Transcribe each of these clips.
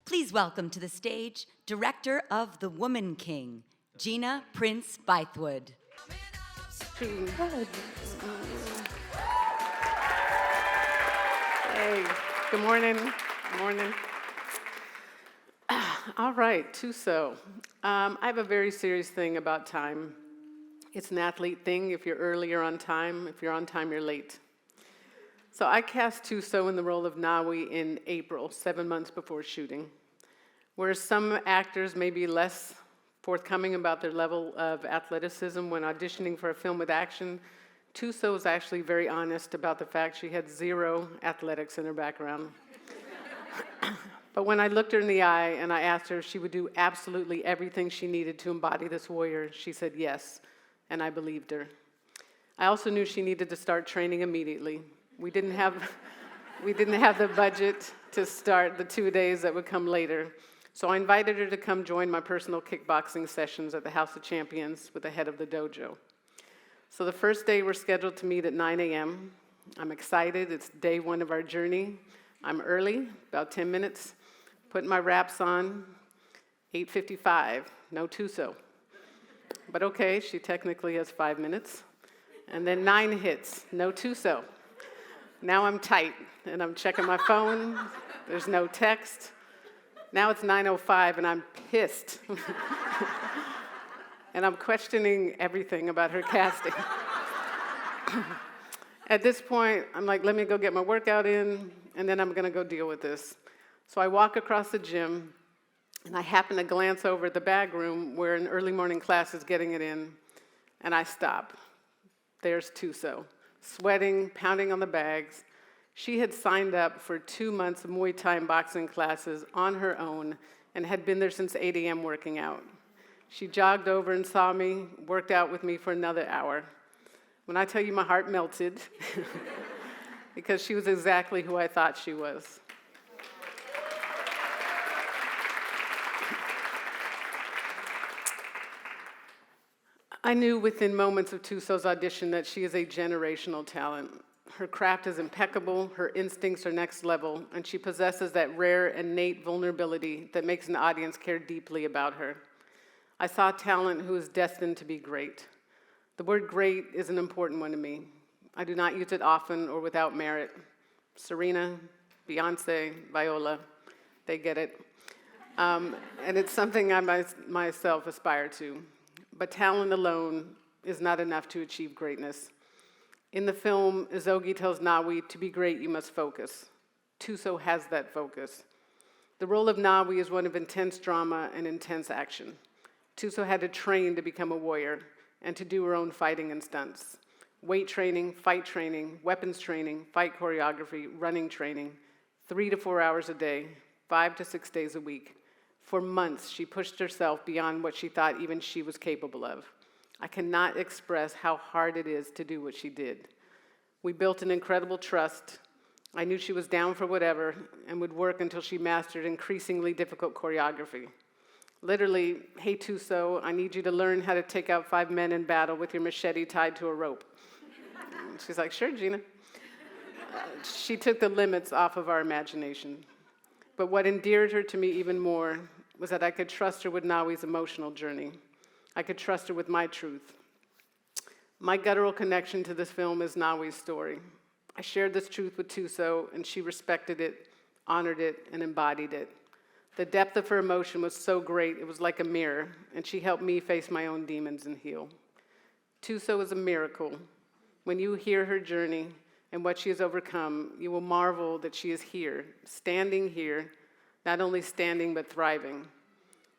Please welcome to the stage, Director of The Woman King, Gina Prince Bythewood. Hey, good morning. Good morning. All right, Thuso. I have a very serious thing about time. It's an athlete thing. If you're early, you're on time. If you're on time, you're late. So I cast Thuso in the role of Nawi in April, 7 months before shooting. Whereas some actors may be less forthcoming about their level of athleticism when auditioning for a film with action, Thuso is actually very honest about the fact she had zero athletics in her background. But when I looked her in the eye and I asked her if she would do absolutely everything she needed to embody this warrior, she said yes, and I believed her. I also knew she needed to start training immediately. We didn't have the budget to start the 2 days that would come later. So I invited her to come join my personal kickboxing sessions at the House of Champions with the head of the dojo. So the first day we're scheduled to meet at 9 a.m. I'm excited. It's day one of our journey. I'm early, about 10 minutes. Putting my wraps on, 8:55, no Thuso. But okay, she technically has 5 minutes. And then 9 hits, no Thuso. Now I'm tight, and I'm checking my phone. There's no text. Now it's 9:05, and I'm pissed. And I'm questioning everything about her casting. At this point, I'm like, let me go get my workout in, and then I'm gonna go deal with this. So I walk across the gym, and I happen to glance over at the bag room where an early morning class is getting it in, and I stop. There's Thuso, sweating, pounding on the bags. She had signed up for 2 months of Muay Thai and boxing classes on her own and had been there since 8 a.m. working out. She jogged over and saw me, worked out with me for another hour. When I tell you my heart melted, because she was exactly who I thought she was. I knew within moments of Thuso's audition that she is a generational talent. Her craft is impeccable, her instincts are next level, and she possesses that rare, innate vulnerability that makes an audience care deeply about her. I saw talent who is destined to be great. The word great is an important one to me. I do not use it often or without merit. Serena, Beyonce, Viola, they get it. And it's something I myself aspire to. But talent alone is not enough to achieve greatness. In the film, Izogi tells Nawi, to be great, you must focus. Thuso has that focus. The role of Nawi is one of intense drama and intense action. Thuso had to train to become a warrior and to do her own fighting and stunts. Weight training, fight training, weapons training, fight choreography, running training, 3 to 4 hours a day, 5 to 6 days a week. For months, she pushed herself beyond what she thought even she was capable of. I cannot express how hard it is to do what she did. We built an incredible trust. I knew she was down for whatever and would work until she mastered increasingly difficult choreography. Literally, hey Thuso, I need you to learn how to take out 5 men in battle with your machete tied to a rope. She's like, sure, Gina. She took the limits off of our imagination. But what endeared her to me even more was that I could trust her with Nawi's emotional journey. I could trust her with my truth. My guttural connection to this film is Nawi's story. I shared this truth with Thuso, and she respected it, honored it, and embodied it. The depth of her emotion was so great, it was like a mirror, and she helped me face my own demons and heal. Thuso is a miracle. When you hear her journey and what she has overcome, you will marvel that she is here, not only standing, but thriving.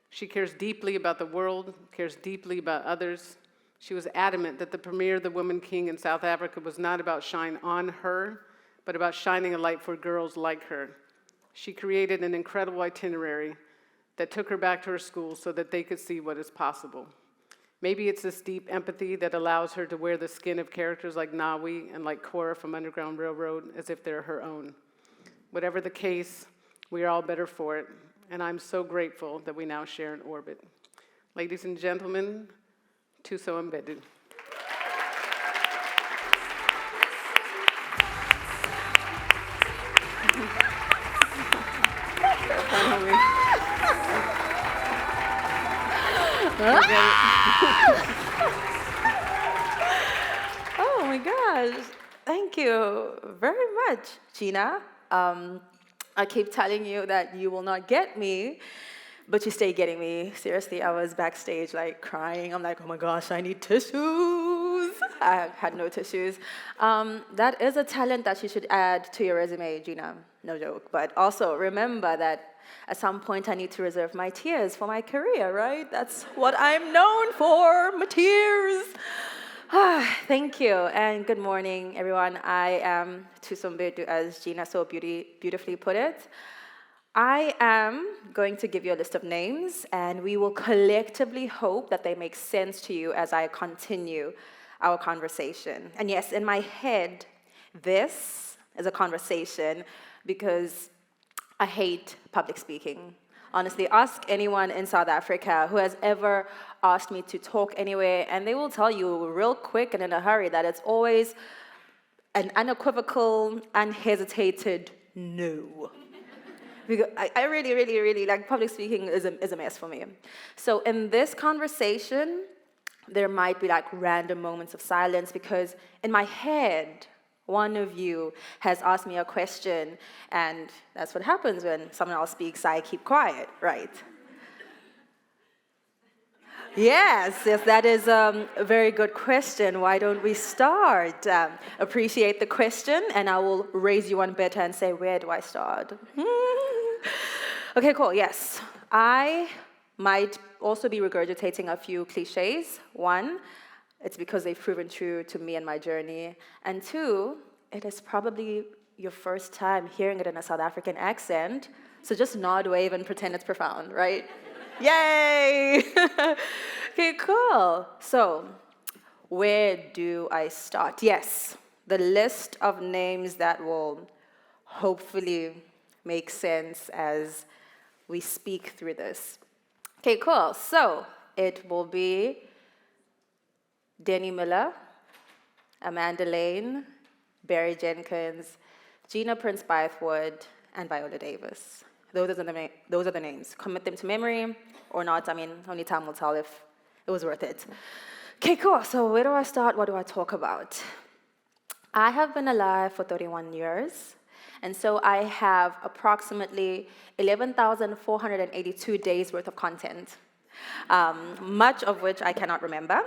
She cares deeply about the world, cares deeply about others. She was adamant that the premiere of The Woman King in South Africa was not about shine on her, but about shining a light for girls like her. She created an incredible itinerary that took her back to her school so that they could see what is possible. Maybe it's this deep empathy that allows her to wear the skin of characters like Nawi and like Cora from Underground Railroad as if they're her own. Whatever the case, we are all better for it, and I'm so grateful that we now share an orbit. Ladies and gentlemen, Thuso Mbedu. Finally. Oh my gosh. Thank you very much, Gina. I keep telling you that you will not get me, but you stay getting me. Seriously, I was backstage like crying. I'm like, oh my gosh, I need tissues. I had no tissues. That is a talent that you should add to your resume, Gina. No joke. But also remember that at some point I need to reserve my tears for my career, right? That's what I'm known for, my tears. Thank you, and good morning, everyone. I am Thuso Mbedu, as Gina so beautifully put it. I am going to give you a list of names, and we will collectively hope that they make sense to you as I continue our conversation. And yes, in my head, this is a conversation because I hate public speaking. Honestly, ask anyone in South Africa who has ever asked me to talk anywhere, and they will tell you real quick and in a hurry that it's always an unequivocal, unhesitated no. Because I really, really, really, like, public speaking is a mess for me. So in this conversation, there might be like random moments of silence because in my head, one of you has asked me a question, and that's what happens when someone else speaks, I keep quiet, right? Yes, that is a very good question. Why don't we start? Appreciate the question, and I will raise you one better and say, where do I start? Okay, cool, yes. I might also be regurgitating a few cliches. One, it's because they've proven true to me and my journey. And two, it is probably your first time hearing it in a South African accent, so just nod, wave, and pretend it's profound, right? Yay! Okay, cool. So, where do I start? Yes, the list of names that will hopefully make sense as we speak through this. Okay, cool. So, it will be Denny Miller, Amanda Lane, Barry Jenkins, Gina Prince Bythewood, and Viola Davis. Those are the names. Commit them to memory or not. I mean, only time will tell if it was worth it. Okay, cool. So where do I start? What do I talk about? I have been alive for 31 years. And so I have approximately 11,482 days worth of content, much of which I cannot remember.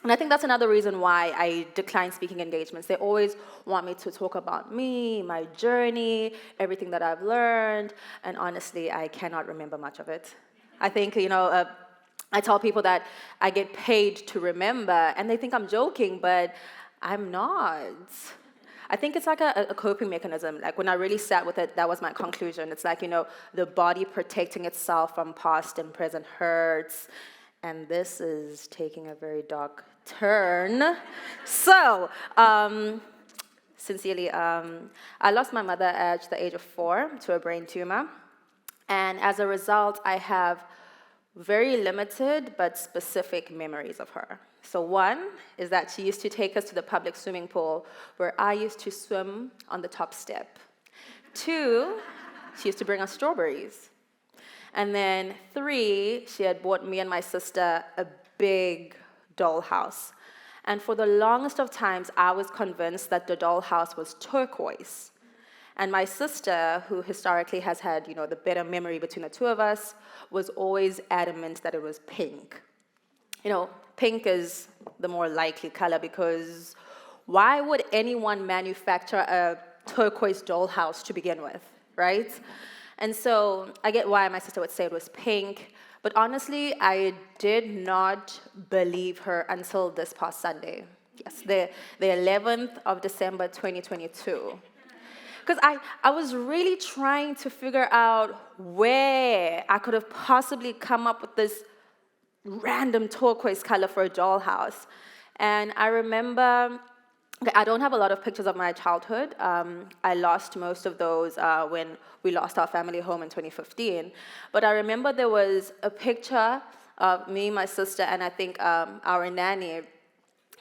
And I think that's another reason why I decline speaking engagements. They always want me to talk about me, my journey, everything that I've learned, and honestly, I cannot remember much of it. I think, I tell people that I get paid to remember, and they think I'm joking, but I'm not. I think it's like a coping mechanism. Like when I really sat with it, that was my conclusion. It's like, the body protecting itself from past and present hurts. And this is taking a very dark turn. So, sincerely, I lost my mother at the age of 4 to a brain tumor. And as a result, I have very limited but specific memories of her. So one is that she used to take us to the public swimming pool where I used to swim on the top step. 2, she used to bring us strawberries. And then 3, she had bought me and my sister a big dollhouse. And for the longest of times, I was convinced that the dollhouse was turquoise. And my sister, who historically has had, the better memory between the two of us, was always adamant that it was pink. Pink is the more likely color because why would anyone manufacture a turquoise dollhouse to begin with, right? And so I get why my sister would say it was pink, but honestly, I did not believe her until this past Sunday. Yes, the 11th of December, 2022. Because I was really trying to figure out where I could have possibly come up with this random turquoise color for a dollhouse. And I remember, I don't have a lot of pictures of my childhood. I lost most of those when we lost our family home in 2015. But I remember there was a picture of me, my sister, and I think our nanny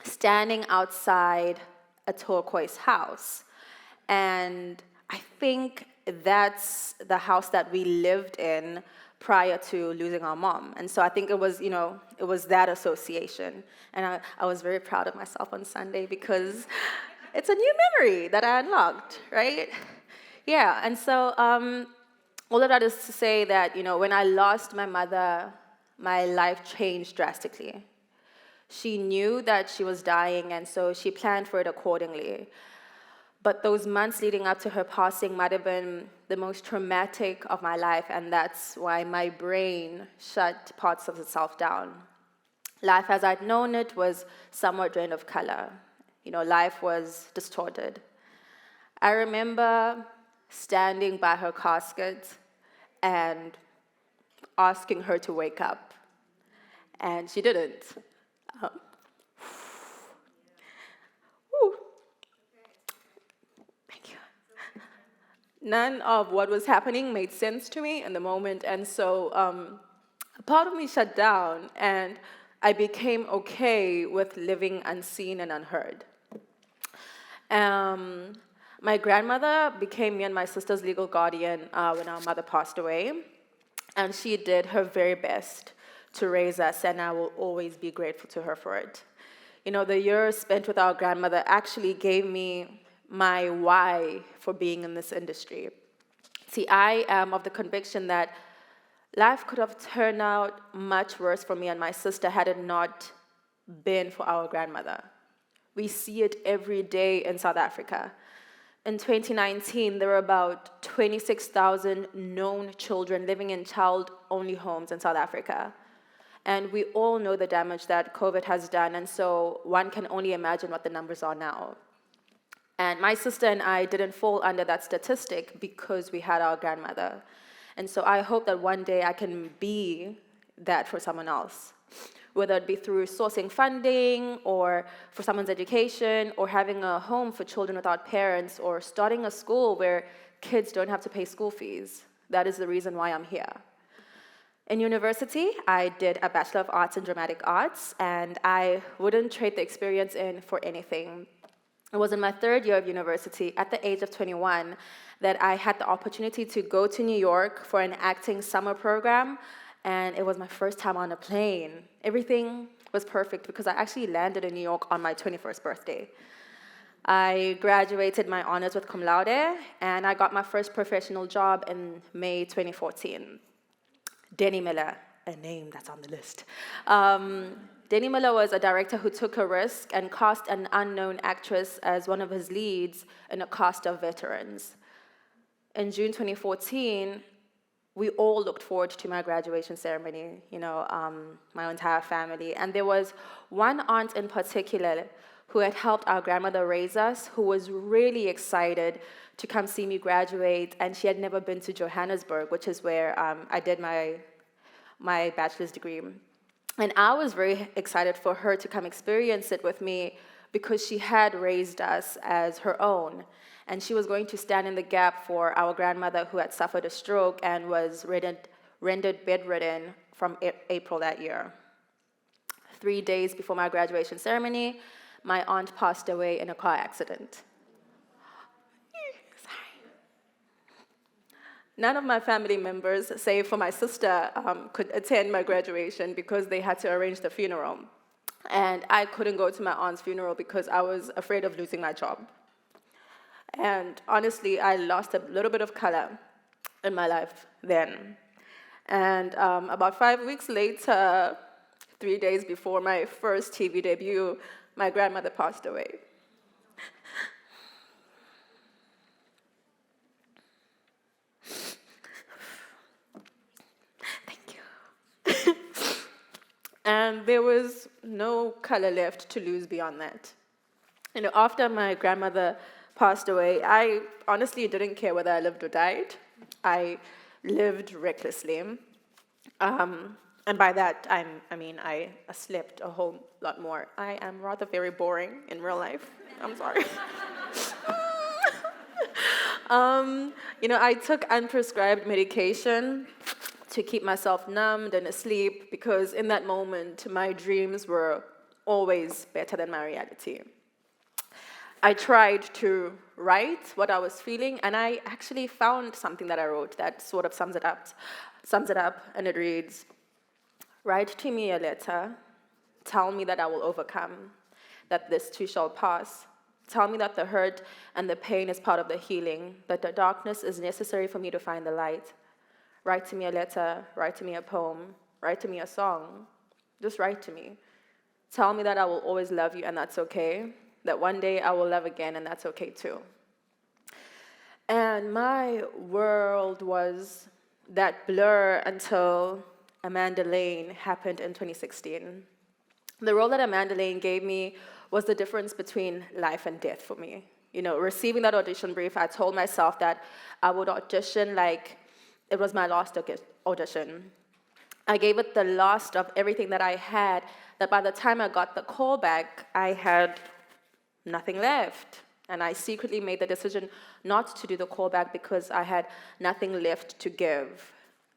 standing outside a turquoise house. And I think that's the house that we lived in prior to losing our mom. And so I think it was, it was that association. And I was very proud of myself on Sunday because it's a new memory that I unlocked, right? Yeah, and so all of that is to say that, when I lost my mother, my life changed drastically. She knew that she was dying, and so she planned for it accordingly. But those months leading up to her passing might have been the most traumatic of my life, and that's why my brain shut parts of itself down. Life as I'd known it was somewhat drained of color. Life was distorted. I remember standing by her casket and asking her to wake up, and she didn't. None of what was happening made sense to me in the moment, and so a part of me shut down, and I became okay with living unseen and unheard. My grandmother became me and my sister's legal guardian when our mother passed away, and she did her very best to raise us, and I will always be grateful to her for it. The years spent with our grandmother actually gave me my why for being in this industry. See, I am of the conviction that life could have turned out much worse for me and my sister had it not been for our grandmother. We see it every day in South Africa. In 2019, there were about 26,000 known children living in child-only homes in South Africa. And we all know the damage that COVID has done, and so one can only imagine what the numbers are now. And my sister and I didn't fall under that statistic because we had our grandmother. And so I hope that one day I can be that for someone else, whether it be through sourcing funding or for someone's education or having a home for children without parents or starting a school where kids don't have to pay school fees. That is the reason why I'm here. In university, I did a Bachelor of Arts in Dramatic Arts, and I wouldn't trade the experience in for anything. It was in my third year of university, at the age of 21, that I had the opportunity to go to New York for an acting summer program, and it was my first time on a plane. Everything was perfect because I actually landed in New York on my 21st birthday. I graduated my honors with cum laude, and I got my first professional job in May 2014. Denny Miller, a name that's on the list. Denny Miller was a director who took a risk and cast an unknown actress as one of his leads in a cast of veterans. In June 2014, we all looked forward to my graduation ceremony, my entire family. And there was one aunt in particular who had helped our grandmother raise us, who was really excited to come see me graduate, and she had never been to Johannesburg, which is where I did my bachelor's degree. And I was very excited for her to come experience it with me because she had raised us as her own. And she was going to stand in the gap for our grandmother who had suffered a stroke and was rendered bedridden from April that year. 3 days before my graduation ceremony, my aunt passed away in a car accident. None of my family members, save for my sister, could attend my graduation because they had to arrange the funeral. And I couldn't go to my aunt's funeral because I was afraid of losing my job. And honestly, I lost a little bit of color in my life then. And about 5 weeks later, 3 days before my first TV debut, my grandmother passed away. And there was no color left to lose beyond that. After my grandmother passed away, I honestly didn't care whether I lived or died. I lived recklessly. And by that, I slept a whole lot more. I am rather very boring in real life. I'm sorry. I took unprescribed medication to keep myself numbed and asleep because in that moment, my dreams were always better than my reality. I tried to write what I was feeling, and I actually found something that I wrote that sort of sums it up, and it reads, "Write to me a letter, tell me that I will overcome, that this too shall pass. Tell me that the hurt and the pain is part of the healing, that the darkness is necessary for me to find the light. Write to me a letter, write to me a poem, write to me a song. Just write to me. Tell me that I will always love you and that's okay, that one day I will love again and that's okay too." And my world was that blur until Amanda Lane happened in 2016. The role that Amanda Lane gave me was the difference between life and death for me. You know, receiving that audition brief, I told myself that I would audition like it was my last audition. I gave it the last of everything that I had, that by the time I got the call back, I had nothing left. And I secretly made the decision not to do the callback because I had nothing left to give.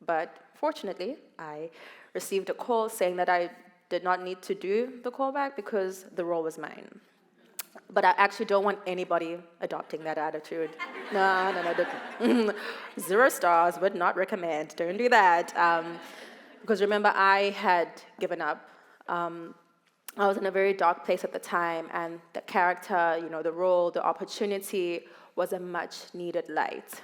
But fortunately, I received a call saying that I did not need to do the callback because the role was mine. But I actually don't want anybody adopting that attitude. No. 0 stars, would not recommend. Don't do that. Because remember, I had given up. I was in a very dark place at the time, and the character, you know, the role, the opportunity was a much needed light.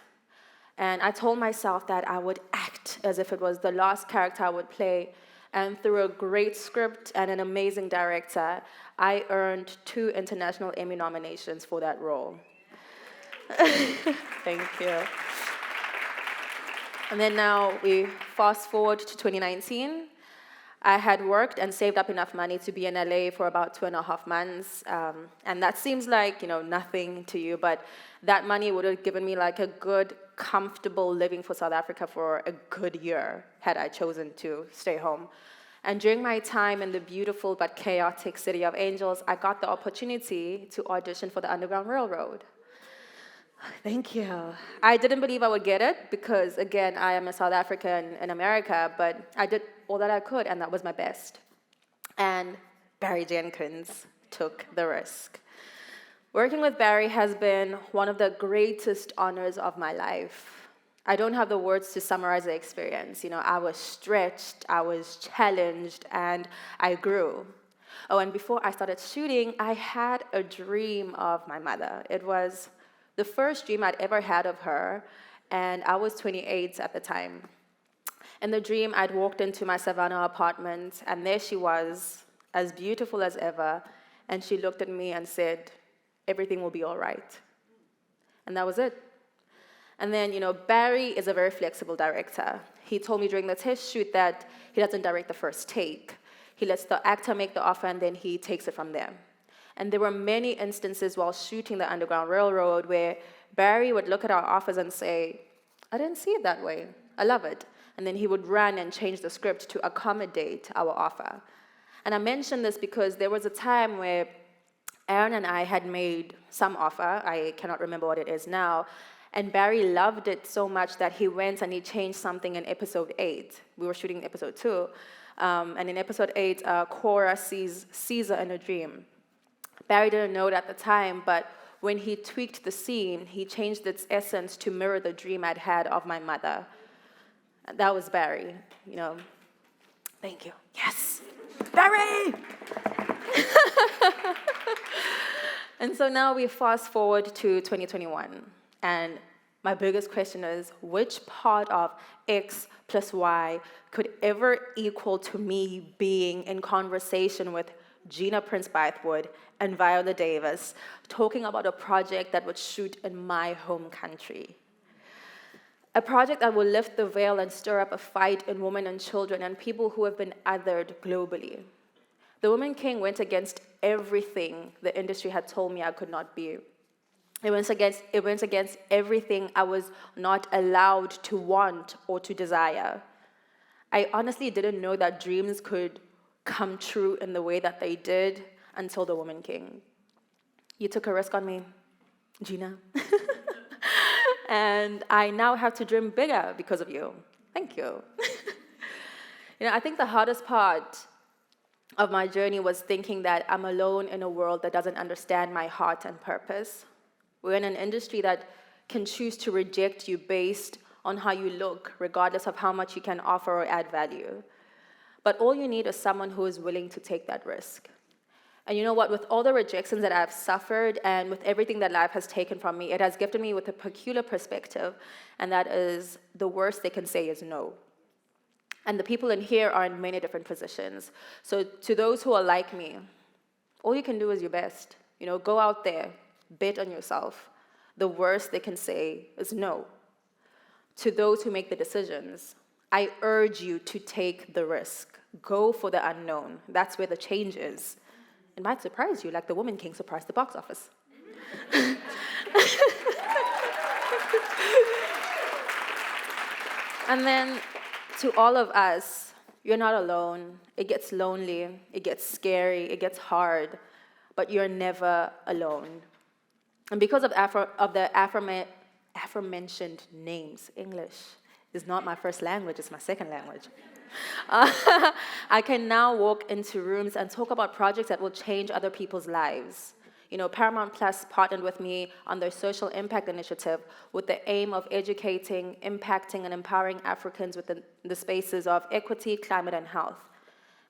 And I told myself that I would act as if it was the last character I would play. And through a great script and an amazing director, I earned 2 international Emmy nominations for that role. Thank you. And then now we fast forward to 2019. I had worked and saved up enough money to be in LA for about 2.5 months. And that seems like, you know, nothing to you, but that money would have given me like a good, comfortable living for South Africa for a good year had I chosen to stay home. And during my time in the beautiful but chaotic City of Angels, I got the opportunity to audition for the Underground Railroad. Thank you. I didn't believe I would get it because, again, I am a South African in America, but I did all that I could, and that was my best. And Barry Jenkins took the risk. Working with Barry has been one of the greatest honors of my life. I don't have the words to summarize the experience. You know, I was stretched, I was challenged, and I grew. Oh, and before I started shooting, I had a dream of my mother. It was the first dream I'd ever had of her, and I was 28 at the time. In the dream, I'd walked into my Savannah apartment, and there she was, as beautiful as ever, and she looked at me and said, "Everything will be all right." And that was it. And then, you know, Barry is a very flexible director. He told me during the test shoot that he doesn't direct the first take. He lets the actor make the offer, and then he takes it from there. And there were many instances while shooting the Underground Railroad where Barry would look at our offers and say, "I didn't see it that way. I love it." And then he would run and change the script to accommodate our offer. And I mention this because there was a time where Aaron and I had made some offer, I cannot remember what it is now, and Barry loved it so much that he went and he changed something in episode 8. We were shooting episode 2. And in episode 8, Cora sees Caesar in a dream. Barry didn't know it at the time, but when he tweaked the scene, he changed its essence to mirror the dream I'd had of my mother. And that was Barry, you know. Thank you. Yes, Barry! And so now we fast forward to 2021. And my biggest question is, which part of X plus Y could ever equal to me being in conversation with Gina Prince Bythewood and Viola Davis, talking about a project that would shoot in my home country? A project that will lift the veil and stir up a fight in women and children and people who have been othered globally. The Woman King went against everything the industry had told me I could not be. It went against everything I was not allowed to want or to desire. I honestly didn't know that dreams could come true in the way that they did until The Woman King. You took a risk on me, Gina. And I now have to dream bigger because of you. Thank you. You know, I think the hardest part of my journey was thinking that I'm alone in a world that doesn't understand my heart and purpose. We're in an industry that can choose to reject you based on how you look, regardless of how much you can offer or add value. But all you need is someone who is willing to take that risk. And you know what? With all the rejections that I've suffered and with everything that life has taken from me, it has gifted me with a peculiar perspective, and that is the worst they can say is no. And the people in here are in many different positions. So to those who are like me, all you can do is your best. Go out there, bet on yourself. The worst they can say is no. To those who make the decisions, I urge you to take the risk. Go for the unknown. That's where the change is. It might surprise you, like the Woman King surprised the box office. And then, to all of us, you're not alone. It gets lonely, it gets scary, it gets hard, but you're never alone. And because of the aforementioned names, English is not my first language, it's my second language. I can now walk into rooms and talk about projects that will change other people's lives. Paramount Plus partnered with me on their social impact initiative with the aim of educating, impacting, and empowering Africans within the spaces of equity, climate, and health.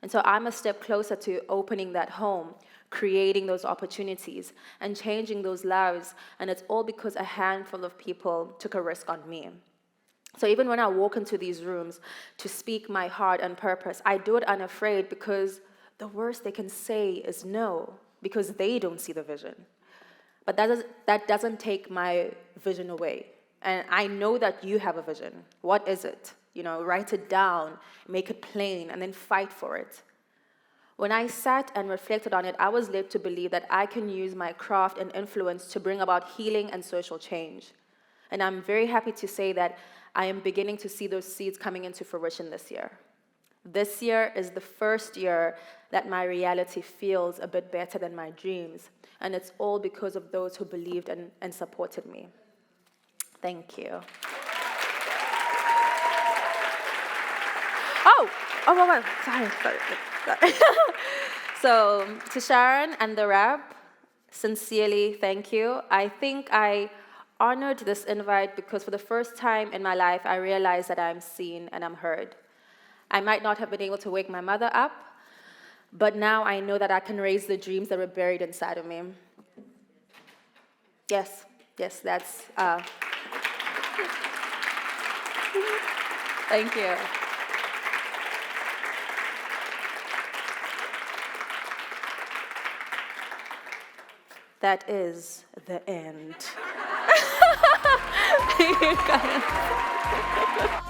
And so I'm a step closer to opening that home, creating those opportunities, and changing those lives. And it's all because a handful of people took a risk on me. So even when I walk into these rooms to speak my heart and purpose, I do it unafraid because the worst they can say is no, because they don't see the vision. But that doesn't take my vision away. And I know that you have a vision. What is it? Write it down, make it plain, and then fight for it. When I sat and reflected on it, I was led to believe that I can use my craft and influence to bring about healing and social change. And I'm very happy to say that I am beginning to see those seeds coming into fruition this year. This year is the first year that my reality feels a bit better than my dreams, and it's all because of those who believed and supported me. Thank you. Oh, sorry. So, to Sharon and TheWrap, sincerely, thank you. I think I honored this invite because for the first time in my life, I realized that I'm seen and I'm heard. I might not have been able to wake my mother up, but now I know that I can raise the dreams that were buried inside of me. Yes, that's... Thank you. That is the end. You guys.